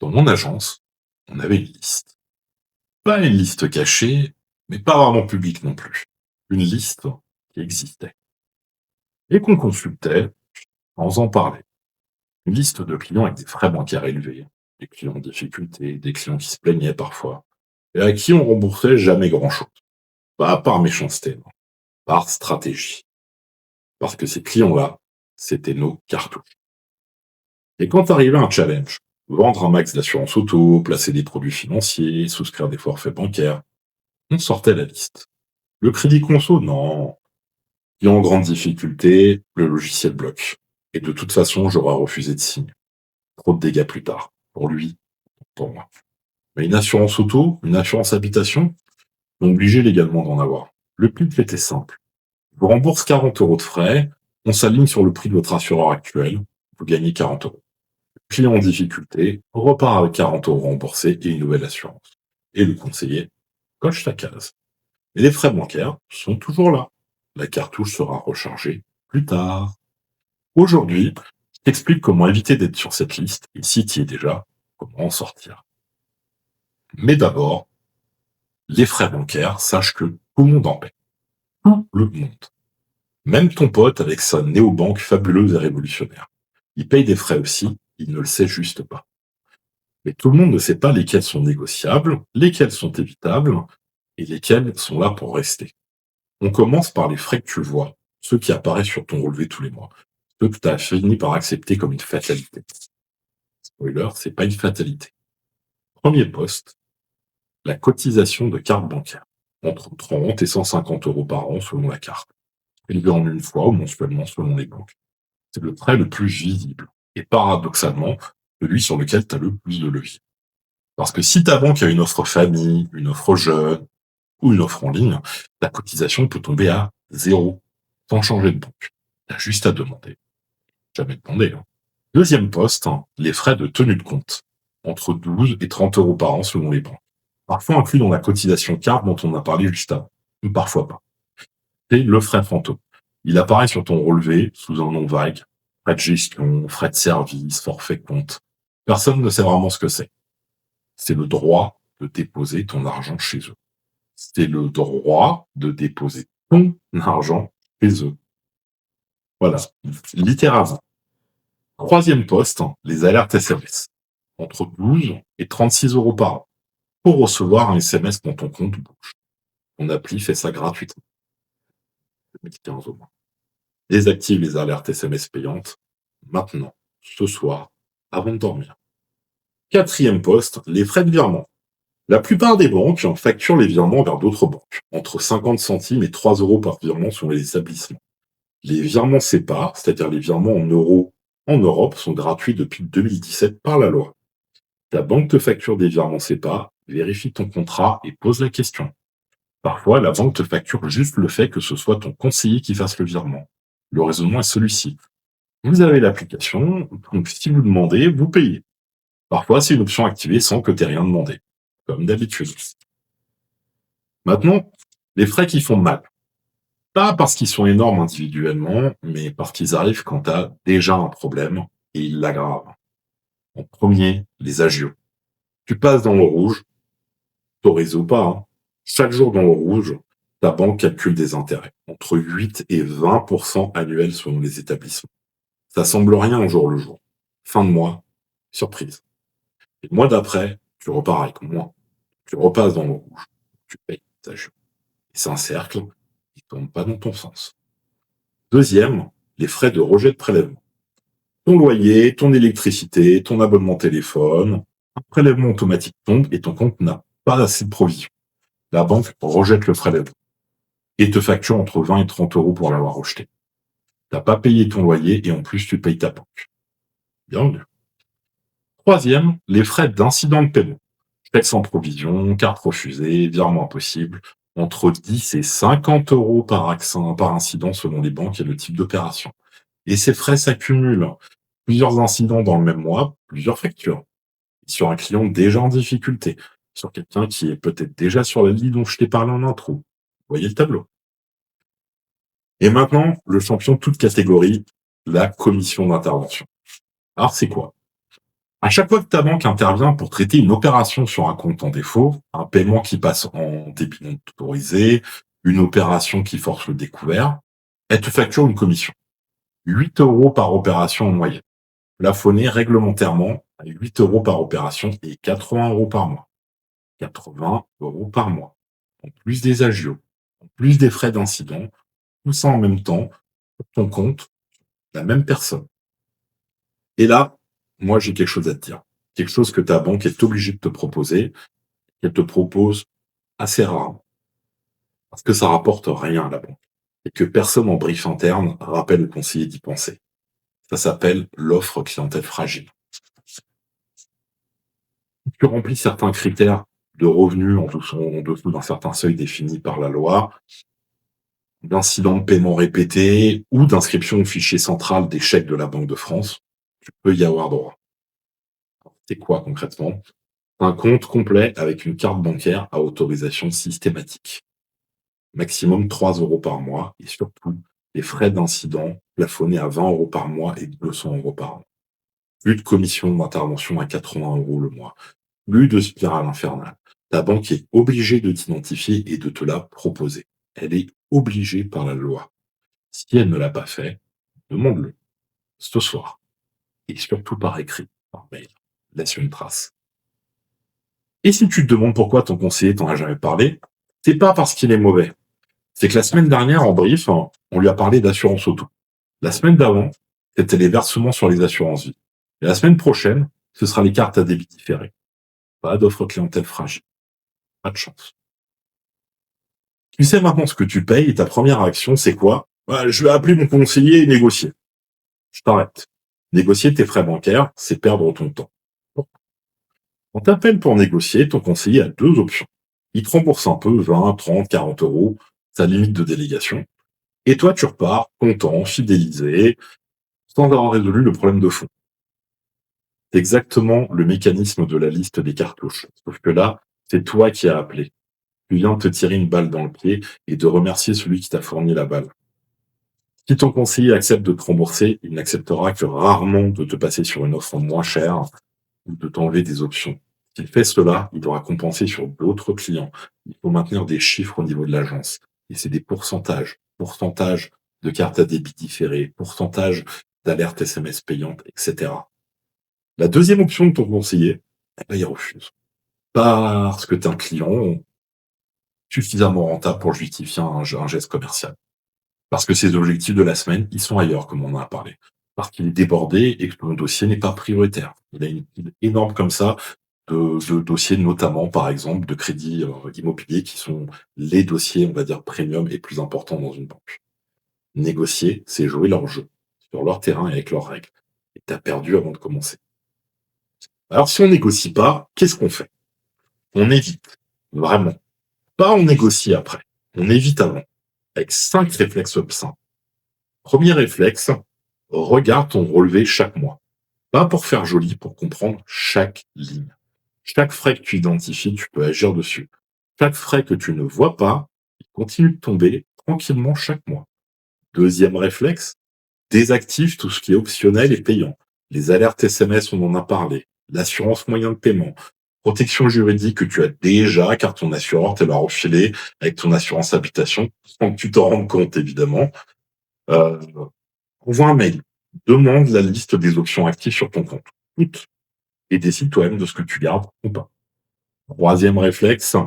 Dans mon agence, on avait une liste. Pas une liste cachée, mais pas vraiment publique non plus. Une liste qui existait et qu'on consultait sans en parler. Une liste de clients avec des frais bancaires élevés, des clients en difficulté, des clients qui se plaignaient parfois, et à qui on remboursait jamais grand-chose. Pas par méchanceté, non, par stratégie. Parce que ces clients-là, c'était nos cartouches. Et quand arrivait un challenge, vendre un max d'assurance auto, placer des produits financiers, souscrire des forfaits bancaires, on sortait la liste. Le crédit conso, non. Il est en grande difficulté, le logiciel bloque. Et de toute façon, j'aurais refusé de signer. Trop de dégâts plus tard. Pour lui, pour moi. Mais une assurance auto, une assurance habitation, on est obligé légalement d'en avoir. Le pitch était simple. Je vous rembourse 40 euros de frais, on s'aligne sur le prix de votre assureur actuel, vous gagnez 40 euros. Le client en difficulté repart avec 40 euros remboursés et une nouvelle assurance. Et le conseiller coche sa case. Et les frais bancaires sont toujours là. La cartouche sera rechargée plus tard. Aujourd'hui, je t'explique comment éviter d'être sur cette liste et si tu y es déjà, comment en sortir. Mais d'abord, les frais bancaires, sache que tout le monde en paie. Tout le monde. Même ton pote avec sa néobanque fabuleuse et révolutionnaire. Il paye des frais aussi, il ne le sait juste pas. Mais tout le monde ne sait pas lesquels sont négociables, lesquels sont évitables et lesquels sont là pour rester. On commence par les frais que tu vois, ceux qui apparaissent sur ton relevé tous les mois, ceux que tu as fini par accepter comme une fatalité. Spoiler, c'est pas une fatalité. Premier poste, la cotisation de carte bancaire, entre 30 et 150 euros par an selon la carte, élevée en une fois ou mensuellement selon les banques. C'est le frais le plus visible et paradoxalement celui sur lequel tu as le plus de levier. Parce que si ta banque a une offre famille, une offre jeune ou une offre en ligne, ta cotisation peut tomber à zéro, sans changer de banque. Tu as juste à demander. Jamais demandé. Hein. Deuxième poste, hein, les frais de tenue de compte, entre 12 et 30 euros par an selon les banques. Parfois inclus dans la cotisation carte dont on a parlé juste avant, ou parfois pas. C'est le frais fantôme. Il apparaît sur ton relevé sous un nom vague, frais de gestion, frais de service, forfait compte. Personne ne sait vraiment ce que c'est. C'est le droit de déposer ton argent chez eux. C'est le droit de déposer ton argent chez eux. Voilà, littéralement. Troisième poste, les alertes SMS. Entre 12 et 36 euros par an. Pour recevoir un SMS quand ton compte bouge. Ton appli fait ça gratuitement. 2015 au moins. Désactive les alertes SMS payantes. Maintenant, ce soir, avant de dormir. Quatrième poste, les frais de virement. La plupart des banques facturent les virements vers d'autres banques, entre 50 centimes et 3 euros par virement selon les établissements. Les virements SEPA, c'est-à-dire les virements en euros en Europe, sont gratuits depuis 2017 par la loi. Ta banque te facture des virements SEPA, vérifie ton contrat et pose la question. Parfois, la banque te facture juste le fait que ce soit ton conseiller qui fasse le virement. Le raisonnement est celui-ci. Vous avez l'application, donc si vous demandez, vous payez. Parfois, c'est une option activée sans que tu aies rien demandé, comme d'habitude. Maintenant, les frais qui font mal. Pas parce qu'ils sont énormes individuellement, mais parce qu'ils arrivent quand tu as déjà un problème et ils l'aggravent. En premier, les agios. Tu passes dans le rouge, t'autorises ou pas, hein. Chaque jour dans le rouge, ta banque calcule des intérêts, entre 8 et 20% annuels selon les établissements. Ça semble rien au jour le jour. Fin de mois, surprise. Et le mois d'après, tu repars avec moins. Tu repasses dans le rouge. Tu payes ta agios. Et c'est un cercle qui ne tourne pas dans ton sens. Deuxième, les frais de rejet de prélèvement. Ton loyer, ton électricité, ton abonnement téléphone, un prélèvement automatique tombe et ton compte n'a pas assez de provisions. La banque rejette le prélèvement et te facture entre 20 et 30 euros pour l'avoir rejeté. T'as pas payé ton loyer et en plus tu payes ta banque. Bienvenue. Troisième, les frais d'incident de paiement. Chèque sans provision, carte refusée, virement impossible, entre 10 et 50 euros par incident selon les banques et le type d'opération. Et ces frais s'accumulent. Plusieurs incidents dans le même mois, plusieurs factures. Sur un client déjà en difficulté, sur quelqu'un qui est peut-être déjà sur la ligne dont je t'ai parlé en intro. Vous voyez le tableau. Et maintenant, le champion de toute catégorie, la commission d'intervention. Alors c'est quoi? À chaque fois que ta banque intervient pour traiter une opération sur un compte en défaut, un paiement qui passe en débit non autorisé, une opération qui force le découvert, elle te facture une commission. 8 € par opération en moyenne. Plafonné réglementairement à 8 € par opération et 80 € par mois. 80 € par mois. En plus des agios, en plus des frais d'incident, tout ça en même temps, sur ton compte, la même personne. Et là, moi, j'ai quelque chose à te dire. Quelque chose que ta banque est obligée de te proposer, qu'elle te propose assez rarement. Parce que ça rapporte rien à la banque. Et que personne en brief interne rappelle au conseiller d'y penser. Ça s'appelle l'offre clientèle fragile. Si tu remplis certains critères de revenus en dessous d'un certain seuil défini par la loi, d'incidents de paiement répétés ou d'inscription au fichier central des chèques de la Banque de France, tu peux y avoir droit. C'est quoi concrètement? Un compte complet avec une carte bancaire à autorisation systématique. Maximum 3 € par mois et surtout les frais d'incident plafonnés à 20 € par mois et 200 € par an. Plus de commission d'intervention à 80 € le mois. Plus de spirale infernale. Ta banque est obligée de t'identifier et de te la proposer. Elle est obligée par la loi. Si elle ne l'a pas fait, demande-le ce soir. Et surtout par écrit, par mail. Laisse une trace. Et si tu te demandes pourquoi ton conseiller t'en a jamais parlé, c'est pas parce qu'il est mauvais. C'est que la semaine dernière, en brief, on lui a parlé d'assurance auto. La semaine d'avant, c'était les versements sur les assurances vie. Et la semaine prochaine, ce sera les cartes à débit différé. Pas d'offre clientèle fragile. Pas de chance. Tu sais maintenant ce que tu payes et ta première action, c'est quoi? Je vais appeler mon conseiller et négocier. Je t'arrête. Négocier tes frais bancaires, c'est perdre ton temps. Bon. On t'appelle pour négocier, ton conseiller a deux options. Il te rembourse un peu, 20, 30, 40 €, sa limite de délégation. Et toi, tu repars, content, fidélisé, sans avoir résolu le problème de fond. C'est exactement le mécanisme de la liste des cartouches. Sauf que là, c'est toi qui as appelé. Tu viens de te tirer une balle dans le pied et de remercier celui qui t'a fourni la balle. Si ton conseiller accepte de te rembourser, il n'acceptera que rarement de te passer sur une offre moins chère ou de t'enlever des options. S'il fait cela, il devra compenser sur d'autres clients. Il faut maintenir des chiffres au niveau de l'agence. Et c'est des pourcentages. Pourcentage de cartes à débit différées, pourcentage d'alertes SMS payantes, etc. La deuxième option de ton conseiller, il refuse. Parce que tu es un client suffisamment rentable pour justifier un geste commercial. Parce que ses objectifs de la semaine, ils sont ailleurs, comme on en a parlé. Parce qu'il est débordé et que ton dossier n'est pas prioritaire. Il a une pile énorme comme ça de dossiers, notamment, par exemple, de crédits immobiliers qui sont les dossiers, on va dire, premium et plus importants dans une banque. Négocier, c'est jouer leur jeu, sur leur terrain et avec leurs règles. Et tu as perdu avant de commencer. Alors, si on négocie pas, qu'est-ce qu'on fait? On évite. Vraiment. Pas on négocie après. On évite avant. Avec 5 réflexes simples. Premier réflexe, regarde ton relevé chaque mois. Pas pour faire joli, pour comprendre chaque ligne. Chaque frais que tu identifies, tu peux agir dessus. Chaque frais que tu ne vois pas, il continue de tomber tranquillement chaque mois. Deuxième réflexe, désactive tout ce qui est optionnel et payant. Les alertes SMS, on en a parlé. L'assurance moyen de paiement. Protection juridique que tu as déjà, car ton assureur te l'a refilé avec ton assurance habitation, sans que tu t'en rendes compte, évidemment. Euh, Envoie un mail. Demande la liste des options actives sur ton compte. Toutes. Et décide toi-même de ce que tu gardes ou pas. Troisième réflexe,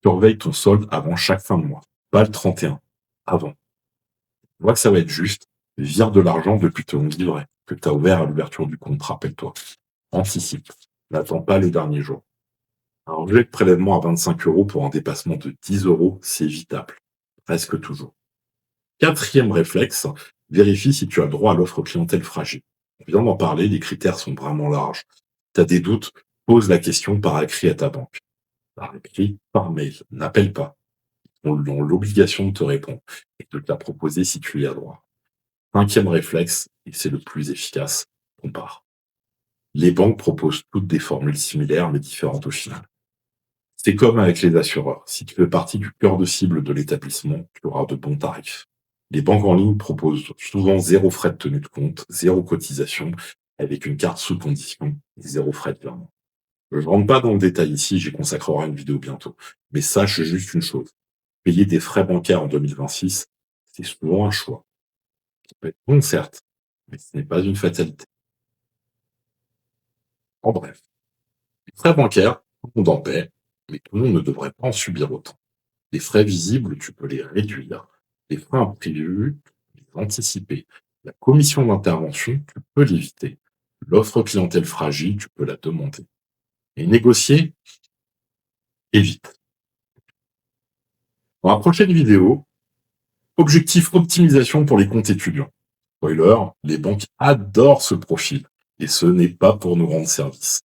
surveille ton solde avant chaque fin de mois. Pas le 31. Avant. Tu vois que ça va être juste. Vire de l'argent depuis ton livret que tu as ouvert à l'ouverture du compte, rappelle-toi. Anticipe. N'attends pas les derniers jours. Un rejet de prélèvement à 25 € pour un dépassement de 10 €, c'est évitable. Presque toujours. Quatrième réflexe, vérifie si tu as droit à l'offre clientèle fragile. On vient d'en parler, les critères sont vraiment larges. Tu as des doutes, pose la question par écrit à ta banque. Par écrit, par mail. N'appelle pas. Ils ont l'obligation de te répondre et de te la proposer si tu y as droit. Cinquième réflexe, et c'est le plus efficace, compare. Les banques proposent toutes des formules similaires mais différentes au final. C'est comme avec les assureurs. Si tu fais partie du cœur de cible de l'établissement, tu auras de bons tarifs. Les banques en ligne proposent souvent zéro frais de tenue de compte, zéro cotisation avec une carte sous condition et 0 frais de virement. Je ne rentre pas dans le détail ici, j'y consacrerai une vidéo bientôt. Mais sache juste une chose, payer des frais bancaires en 2026, c'est souvent un choix. Ça peut être bon certes, mais ce n'est pas une fatalité. En bref, les frais bancaires, tout le monde en paie, mais tout le monde ne devrait pas en subir autant. Les frais visibles, tu peux les réduire. Les frais imprévus, tu peux les anticiper. La commission d'intervention, tu peux l'éviter. L'offre clientèle fragile, tu peux la demander. Et négocier, évite. Dans la prochaine vidéo, objectif optimisation pour les comptes étudiants. Spoiler, les banques adorent ce profil. Et ce n'est pas pour nous rendre service.